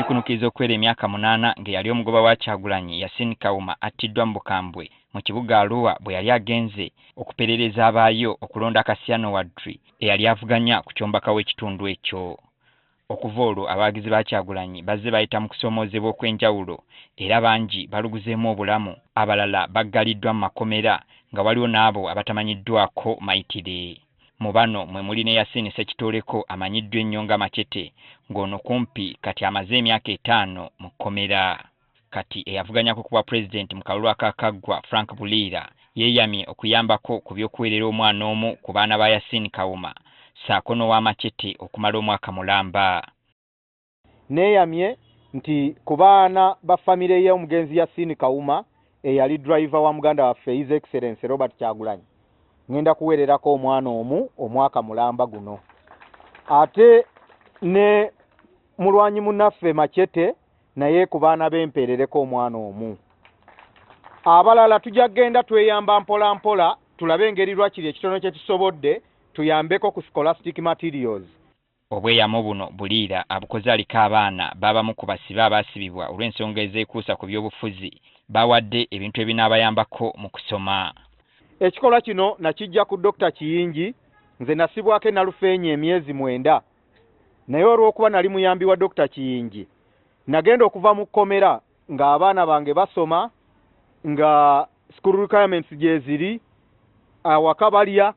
gikunukiza okwera emyaka 8 nge yali omugoba wa Kyagulanyi Yasin Kawuma attiddwa mu Bukambwe mu kibuga Arua bwe yali agenze okuperereza abaayo okulonda Kasiano Wadri eyali avuganya ku kyombaka w'ekitundu ekyo. Okuva olwo abawagizi ba Kyagulanyi bazze bayita mu kusomoozebwa okw'enjawulo era bangi baluguzeemu obulamu, abalala baggaliddwa mu makomera nga waliwo n'abo abatamanyiddwako mayitire. Mu bano mwe muli ne Yasin Sekitoleko amanyiddwa ennyo nga Machete ng'ono kumpi kati amaze emyaka 5 mu kkomera. Kati eyavuganyako ku bwa President mu kalulu akakaggwa Frank Buliira yeeyamye okuyambako ku by'okuweerera omwana omu ku baana ba Yasin Kawuma ssaako n'owa Machete okumala omwaka mulamba. Neeyamye nti ku baana ba famire y'omugenzi Yasin Kawuma eyali driver wa muganda waffe His Excellency Robert Kyagulanyi ngenda kuweererako omwana omu omwaka mulamba guno. Ate ne mulwanyi munnaffe Machete naye ku baana b'empeerereko omwana omu. Abalala tujja genda tweyamba mpola mpola tulabe engeri lwakiri ekitono kye tusobodde tuyambeko ku scholastic materials. Obweyamo buno Buliira abukoze aliko abaana babamu ku basibe abaasibibwa olw'ensonga ezeekuusa ku by'obufuzi bawadde ebintu ebinaabayambako mu kusoma. Ekikolwa kino nakijja ku Dr. Kiyingi, nze nasibwako Nalufeenyi emyezi 9 naye olw'okuba nali muyambi wa Dr. Kiyingi nagenda okuva mu kkomera nga abaana bange basoma nga school requirements gye ziri awaka balya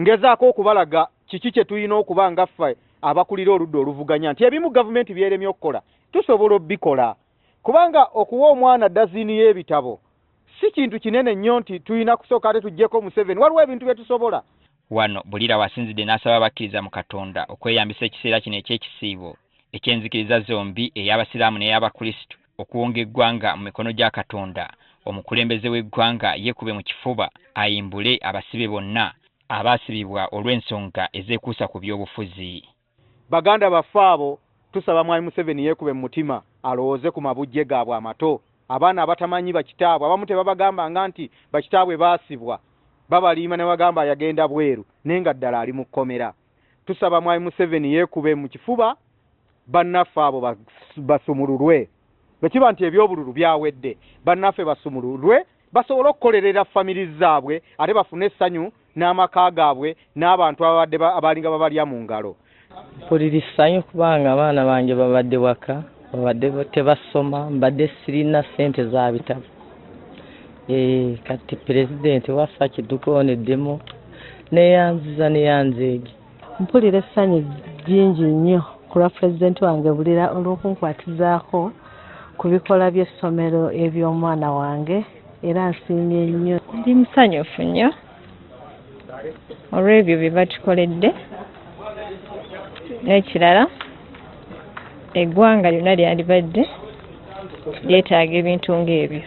ngezaako okubalaga kiki kye tulina okuba nga ffe abakulira oludda oluvuganya nti ebimu gavumenti byeremye okukola tusobola obikola kubanga okuwa omwana dazini y'ebitabo si kintu kinene nnyo nti tulina kusooka ate tujjeko mu 7 waliwo ebintu bye tusobola. Wano Buliira wasinzidde n'asaba abakkiriza mu Katonda okweyambisa ekiseera kino eky'ekisiibo ekyenzikiriza zombi ey'abasiraamu n'ey'abakristu okuwonga eggwanga mu mikono gya Katonda, omukulembeze w'eggwanga yeekube mu kifuba ayimbule abasibe bonna abaasibibwa olw'ensonga ezeekuusa ku by'obufuzi. Baganda baffe abo tusaba Mwami Museveni yeekube mu mutima alowooze ku mabujje gaabwe amato. Abaana abatamanyi bakitaabwe abamu tebabagamba nga nti bakitaabwe baasibwa babaliima ne bagamba yagenda bweru nenga ddala ali mu kkomera. Tusaba Mwami Museveni yeekube mu kifuba bannaffe abo basumululwe. Bekiba nti ebyobululu byawedde bannaffe basumululwe basobole okukolerera famiri zaabwe ate bafune essanyu n'amaka gaabwe n'abantu abadde abalinga babalya mu ngalo. Mpulira essanyu kubanga abaana bange babadde waka babadde tebasoma mbadde sirina ssente za bitabo. Kati President waffe kitukoneddemu neyanzeegi. Mpulira essanyu jingi nnyo ku lwa President wange Buliira olw'okunkwatizaako ku bikola by'essomero eby'omwana wange era nsiimye nnyo. Ndi musanyufu nnyo olw'ebyo bye batukoledde. N'ekirala eggwanga lyonna lyandibadde lyetaaga ebintu ng'ebyo.